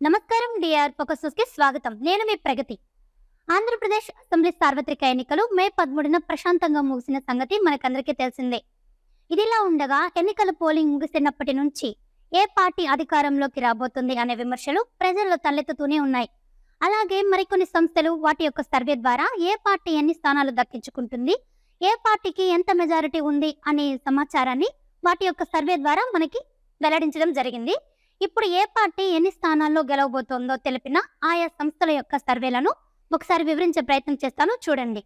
నమస్కారం DR focus కి స్వాగతం. నేను మీ ప్రగతి. ఆంధ్రప్రదేశ్ అసెంబ్లీ సార్వత్రిక ఎన్నికలు మే 13న ప్రశాంతంగా ముగిసిన సంగతి మనకందరికీ తెలిసిందే. ఇదిలా ఉండగా ఎన్నికల పోలింగ్ ముగిసినప్పటి నుంచి ఏ పార్టీ అధికారంలోకి రాబోతుంది అనే విమర్శలు ప్రజల్లో తలెత్తుతూనే ఉన్నాయి. అలాగే మరికొన్ని సంస్థలు వాటి యొక్క సర్వే ద్వారా ఏ పార్టీ ఎన్ని స్థానాలు దక్కించుకుంటుంది, ఏ పార్టీకి ఎంత మెజారిటీ ఉంది అనే సమాచారాన్ని వాటి యొక్క సర్వే ద్వారా మనకి వెల్లడించడం జరిగింది. ఇప్పుడు ఏ పార్టీ ఎన్ని స్థానాల్లో గెలవబోతోందో తెలిపిన ఆయా సంస్థల యొక్క సర్వేలను ఒకసారి వివరించే ప్రయత్నం చేస్తాను, చూడండి.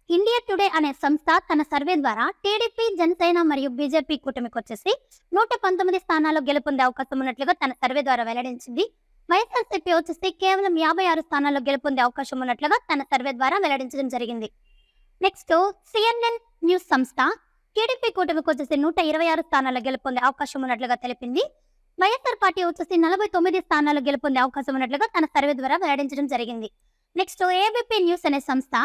ఇండియా టుడే అనే సంస్థ తన సర్వే ద్వారా టీడీపీ, జనసేన మరియు బీజేపీ కూటమికి వచ్చేసి 119 స్థానాల్లో గెలుపొందే అవకాశం ఉన్నట్లుగా తన సర్వే ద్వారా వెల్లడించింది. వైఎస్ఆర్సీపీ వచ్చేసి కేవలం 56 స్థానాల్లో గెలుపొందే అవకాశం ఉన్నట్లుగా తన సర్వే ద్వారా వెల్లడించడం జరిగింది. నెక్స్ట్ సిఎన్ఎన్ న్యూస్ సంస్థ టీడీపీ కూటమికి వచ్చేసి 126 స్థానాల్లో గెలుపొందే అవకాశం ఉన్నట్లుగా తెలిపింది. వైఎస్ఆర్ పార్టీ వచ్చేసి 49 స్థానాల్లో గెలుపొందే అవకాశం ఉన్నట్లుగా తన సర్వే ద్వారా వెల్లడించడం జరిగింది. నెక్స్ట్ ఏబీపీ న్యూస్ అనే సంస్థ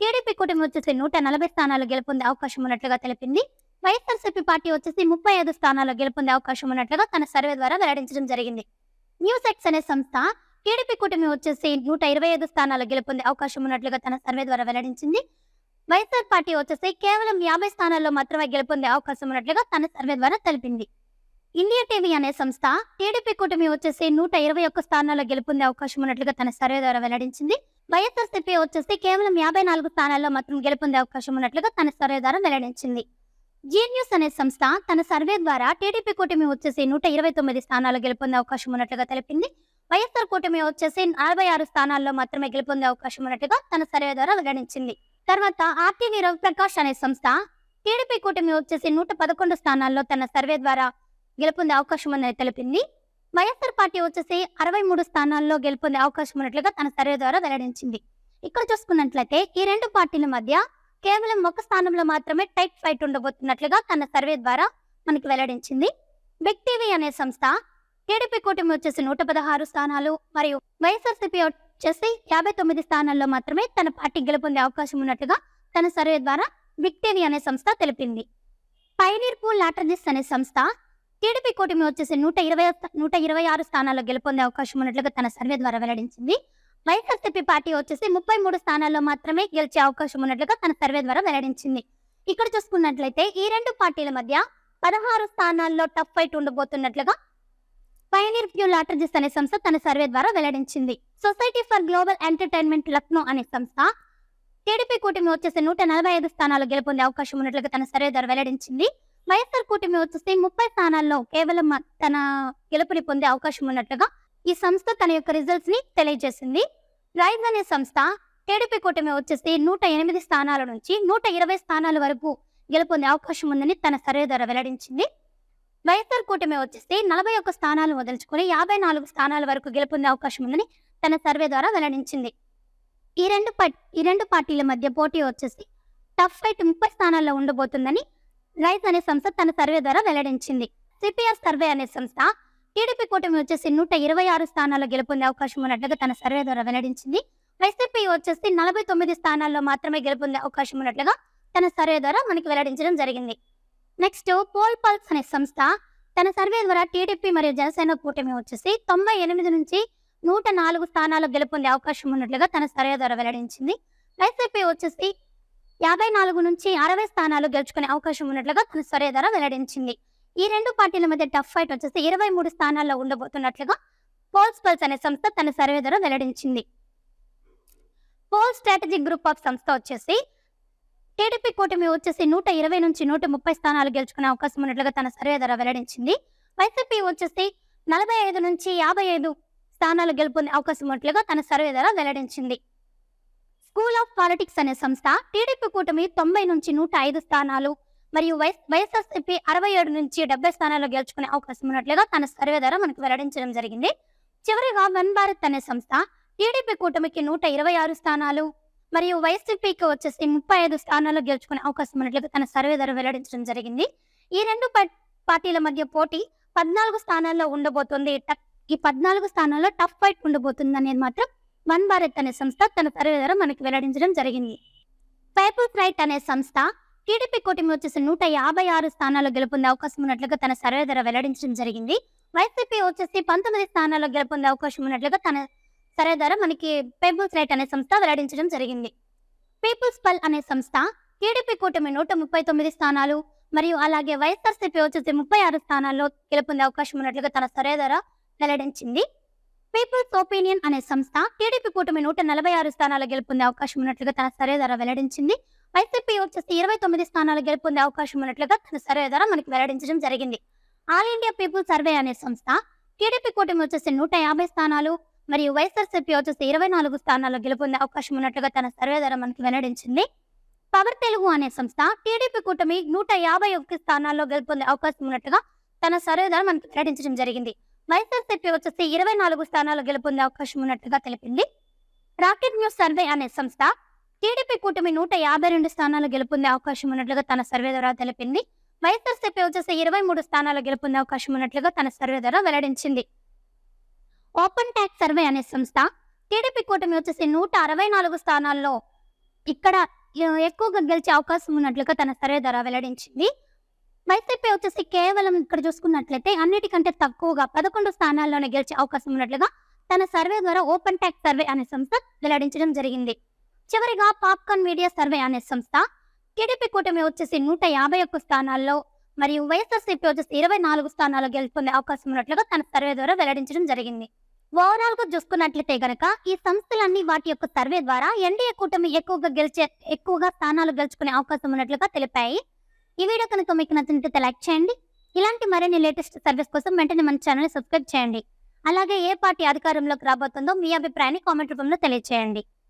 టీడీపీ కూటమి వచ్చేసి 140 స్థానాల్లో గెలుపొందే అవకాశం ఉన్నట్లుగా తెలిపింది. వైఎస్ఆర్సీపీ పార్టీ వచ్చేసి 35 స్థానాల్లో గెలుపొందే అవకాశం ఉన్నట్లుగా తన సర్వే ద్వారా వెల్లడించడం జరిగింది. న్యూస్ ఎక్స్ అనే సంస్థ టీడీపీ కూటమి వచ్చేసి 125 స్థానాల్లో గెలుపొందే అవకాశం ఉన్నట్లుగా తన సర్వే ద్వారా వెల్లడించింది. వైఎస్ఆర్ పార్టీ వచ్చేసి కేవలం 50 స్థానాల్లో మాత్రమే గెలుపొందే అవకాశం ఉన్నట్లుగా తన సర్వే ద్వారా తెలిపింది. ఇండియా టీవీ అనే సంస్థ టీడీపీ కూటమి వచ్చేసి 121 స్థానాల్లో గెలుపొందే అవకాశం ఉన్నట్లుగా తన సర్వే ద్వారా వెల్లడించింది. వైఎస్ఆర్సీపీ వచ్చేసి కేవలం 54 స్థానాల్లో మాత్రం గెలుపొందే అవకాశం ఉన్నట్లుగా తన సర్వే ద్వారా వెల్లడించింది. జీ న్యూస్ అనే సంస్థ తన సర్వే ద్వారా టీడీపీ కూటమి వచ్చేసి 129 స్థానాల్లో గెలుపొందే అవకాశం ఉన్నట్లుగా తెలిపింది. వైఎస్ఆర్ కూటమి వచ్చేసి 46 స్థానాల్లో మాత్రమే గెలుపొందే అవకాశం ఉన్నట్లుగా తన సర్వే ద్వారా వెల్లడించింది. తర్వాత ఆర్టీవీ రవిప్రకాష్ అనే సంస్థ టీడీపీ కూటమి వచ్చేసి 111 స్థానాల్లో తన సర్వే ద్వారా గెలుపొందే అవకాశం ఉందని తెలిపింది. వైఎస్ఆర్ పార్టీ వచ్చేసి 63 స్థానాల్లో గెలుపొందే అవకాశం ఉన్నట్లుగా తన సర్వే ద్వారా వెల్లడించింది. ఇక్కడ చూసుకున్నట్లయితే ఈ రెండు పార్టీల మధ్య కేవలం ఒక స్థానంలో మాత్రమే టైట్ ఫైట్ ఉండబోతున్నట్లుగా తన సర్వే ద్వారా మనకి వెల్లడించింది. బిగ్ టీవీ అనే సంస్థ టీడీపీ కూటమి వచ్చేసి 116 స్థానాలు మరియు వైఎస్ఆర్సీపీ వచ్చేసి 59 స్థానాల్లో మాత్రమే తన పార్టీ గెలుపొందే అవకాశం ఉన్నట్లుగా తన సర్వే ద్వారా బిగ్ టీవీ అనే సంస్థ తెలిపింది. పైనీర్ పూల్ లాటరీస్ అనే సంస్థ టీడీపీ కూటమి వచ్చేసి 126 స్థానాల్లో గెలుపొందే అవకాశం ఉన్నట్లుగా తన సర్వే ద్వారా వెల్లడించింది. వైఎస్ఆర్సీపీ పార్టీ వచ్చేసి 33 స్థానాల్లో మాత్రమే గెలిచే అవకాశం ఉన్నట్లుగా తన సర్వే ద్వారా వెల్లడించింది. ఇక్కడ చూసుకున్నట్లయితే ఈ రెండు పార్టీల మధ్య 16 స్థానాల్లో టఫ్ ఫైట్ ఉండబోతున్నట్లుగా పైనీర్ పూల్ లాటరీస్ అనే సంస్థ తన సర్వే ద్వారా వెల్లడించింది. Society for global entertainment Lucknow అనే సంస్థ టీడీపీ కూటమి వచ్చేసి 145 స్థానాల్లో గెలుపొందే అవకాశం ఉన్నట్లుగా తన సర్వే ద్వారా వెల్లడించింది. వైఎస్ఆర్ కూటమి వచ్చేసి 30 స్థానాల్లో కేవలం తన గెలుపుని పొందే అవకాశం ఉన్నట్లుగా ఈ సంస్థ తన యొక్క రిజల్ట్స్ ని తెలియజేసింది. రైజ్ అనే సంస్థ టీడీపీ కూటమి వచ్చేసి 108 స్థానాల నుంచి 120 స్థానాల వరకు గెలుపొందే అవకాశం ఉందని తన సర్వే ద్వారా వెల్లడించింది. వైఎస్ఆర్ కూటమి వచ్చేసి 41 స్థానాలు వదులుచుకుని 54 స్థానాల వరకు గెలుపొందే అవకాశం ఉందని తన సర్వే ద్వారా వెల్లడించింది. ఈ రెండు పార్టీల మధ్య పోటీ వచ్చేసి టఫ్ ఫైట్ 30 స్థానాల్లో ఉండబోతుందని రైజ్ అనే సంస్థ తన సర్వే ద్వారా వెల్లడించింది. సిపిఆర్ సర్వే అనే సంస్థ టీడీపీ కూటమి వచ్చేసి 126 స్థానాల్లో గెలుపొందే అవకాశం ఉన్నట్లుగా తన సర్వే ద్వారా వెల్లడించింది. వైసీపీ వచ్చేసి 49 స్థానాల్లో మాత్రమే గెలుపొందే అవకాశం ఉన్నట్లుగా తన సర్వే ద్వారా మనకి వెల్లడించడం జరిగింది. నెక్స్ట్ పోల్ పల్స్ అనే సంస్థ తన సర్వే ద్వారా టీడీపీ మరియు జనసేన కూటమి వచ్చేసి 98 నుంచి 104 స్థానాల్లో గెలుపొందే అవకాశం ఉన్నట్లుగా తన సర్వే ద్వారా వెల్లడించింది. వైసీపీ వచ్చేసి 54 నుంచి 60 స్థానాలు గెలుచుకునే అవకాశం ఉన్నట్లుగా తన సర్వే ద్వారా వెల్లడించింది. ఈ రెండు పార్టీల మధ్య టఫ్ ఫైట్ వచ్చేసి 23 స్థానాల్లో ఉండబోతున్నట్లుగా పోల్స్ పల్స్ అనే సంస్థ తన సర్వే ద్వారా వెల్లడించింది. పోల్ స్ట్రాటజిక్ గ్రూప్ ఆఫ్ సంస్థ వచ్చేసి టీడీపీ కూటమి వచ్చేసి 120 నుంచి 130 స్థానాలు గెలుచుకునే అవకాశం ఉన్నట్లుగా తన సర్వే ద్వారా వెల్లడించింది. వైసీపీ వచ్చేసి 45 నుంచి 55 స్థానాలు గెలుపొందే అవకాశం ఉన్నట్లుగా తన సర్వే ద్వారా వెల్లడించింది. స్కూల్ ఆఫ్ పాలిటిక్స్ అనే సంస్థ టీడీపీ కూటమి 90 నుంచి 105 స్థానాలు మరియు వైఎస్ఆర్సీపీ 67 నుంచి 70 స్థానాలు గెలుచుకునే అవకాశం ఉన్నట్లుగా తన సర్వే ద్వారా మనకు వెల్లడించడం జరిగింది. చివరిగా వన్ భారత్ అనే సంస్థ టీడీపీ కూటమికి 126 స్థానాలు మరియు వైసీపీకి వచ్చేసి 35 స్థానాలు గెలుచుకునే అవకాశం ఉన్నట్లుగా తన సర్వే ద్వారా వెల్లడించడం జరిగింది. ఈ రెండు పార్టీల మధ్య పోటీ 14 స్థానాల్లో ఉండబోతుంది. ఈ 14 స్థానాల్లో టఫ్ ఫైట్ ఉండబోతుంది అనేది మాత్రం వన్ భారత్ అనే సంస్థ తన సర్వే ద్వారా మనకి వెల్లడించడం జరిగింది. పీపుల్స్ రైట్ అనే సంస్థ టీడీపీ కూటమి వచ్చేసి 156 స్థానాల్లో గెలుపొందే అవకాశం ఉన్నట్లుగా తన సర్వే ద్వారా వెల్లడించడం జరిగింది. వైసీపీ వచ్చేసి 19 స్థానాల్లో గెలుపొందే అవకాశం ఉన్నట్లుగా తన సర్వే ద్వారా మనకి పీపుల్స్ రైట్ అనే సంస్థ వెల్లడించడం జరిగింది. పీపుల్స్ పల్ అనే సంస్థ టీడీపీ కూటమి 139 స్థానాలు మరియు అలాగే వైఎస్ఆర్సీపీ వచ్చేసి 36 స్థానాల్లో గెలుపొందే అవకాశం ఉన్నట్లుగా తన సర్వే ద్వారా వెల్లడించింది. పీపుల్స్ ఒపీనియన్ అనే సంస్థ టీడీపీ కూటమి 146 స్థానాలు గెలుపొందే అవకాశం ఉన్నట్లుగా తన సర్వే ద్వారా వెల్లడించింది. వైసీపీ వచ్చేసి 29 స్థానాలు గెలుపొందే అవకాశం ఉన్నట్లుగా తన సర్వే ద్వారా మనకి వెల్లడించడం జరిగింది. ఆల్ ఇండియా పీపుల్ సర్వే అనే సంస్థ టీడీపీ కూటమి వచ్చేసి 150 స్థానాలు మరియు వైఎస్ఆర్సీపీ వచ్చేసి 24 స్థానాల్లో గెలుపొందే అవకాశం ఉన్నట్లుగా తన సర్వే ద్వారా మనకి వెల్లడించింది. పవర్ తెలుగు అనే సంస్థ టీడీపీ కూటమి 151 స్థానాల్లో గెలుపొందే అవకాశం ఉన్నట్లుగా తన సర్వే ద్వారా మనకి వెల్లడించడం జరిగింది. వైఎస్ఆర్సీపీ వచ్చేసి 24 స్థానాల్లో గెలుపొందే అవకాశం ఉన్నట్లుగా తెలిపింది. రాకెట్ న్యూస్ సర్వే అనే సంస్థ టీడీపీ కూటమి 152 స్థానాలు గెలుపొందే అవకాశం ఉన్నట్లుగా తన సర్వే ద్వారా తెలిపింది. వైఎస్ఆర్సీపీ వచ్చేసి 23 స్థానాలు గెలుపొందే అవకాశం ఉన్నట్లుగా తన సర్వే ద్వారా వెల్లడించింది. ఓపెన్ ట్యాక్స్ సర్వే అనే సంస్థ టీడీపీ కూటమి వచ్చేసి 164 స్థానాల్లో ఇక్కడ ఎక్కువగా గెలిచే అవకాశం ఉన్నట్లుగా తన సర్వే ద్వారా వెల్లడించింది. వైసీపీ వచ్చేసి కేవలం ఇక్కడ చూసుకున్నట్లయితే అన్నిటికంటే తక్కువగా 11 స్థానాల్లోనే గెలిచే అవకాశం ఉన్నట్లుగా తన సర్వే ద్వారా ఓపెన్ ట్యాక్స్ సర్వే అనే సంస్థ వెల్లడించడం జరిగింది. చివరిగా పాప్కార్న్ మీడియా సర్వే అనే సంస్థ టీడీపీ కూటమి వచ్చేసి 151 స్థానాల్లో మరియు వైఎస్ఆర్సీపీ వచ్చేసి 24 స్థానాల్లో గెలుపొందే అవకాశం ఉన్నట్లుగా తన సర్వే ద్వారా వెల్లడించడం జరిగింది. ఓవరాల్ గా చూసుకున్నట్లయితే గనక ఈ సంస్థలన్నీ వాటి యొక్క సర్వే ద్వారా ఎన్డీఏ కూటమి ఎక్కువగా స్థానాలు గెలుచుకునే అవకాశం ఉన్నట్లుగా తెలిపాయి. ఈ వీడియో కనుక మీకు నచ్చినట్లయితే లైక్ చేయండి. ఇలాంటి మరిన్ని లేటెస్ట్ సర్వీస్ కోసం వెంటనే మన ఛానల్ సబ్స్క్రైబ్ చేయండి. అలాగే ఏ పార్టీ అధికారంలోకి రాబోతుందో మీ అభిప్రాయాన్ని కామెంట్ రూపంలో తెలియజేయండి.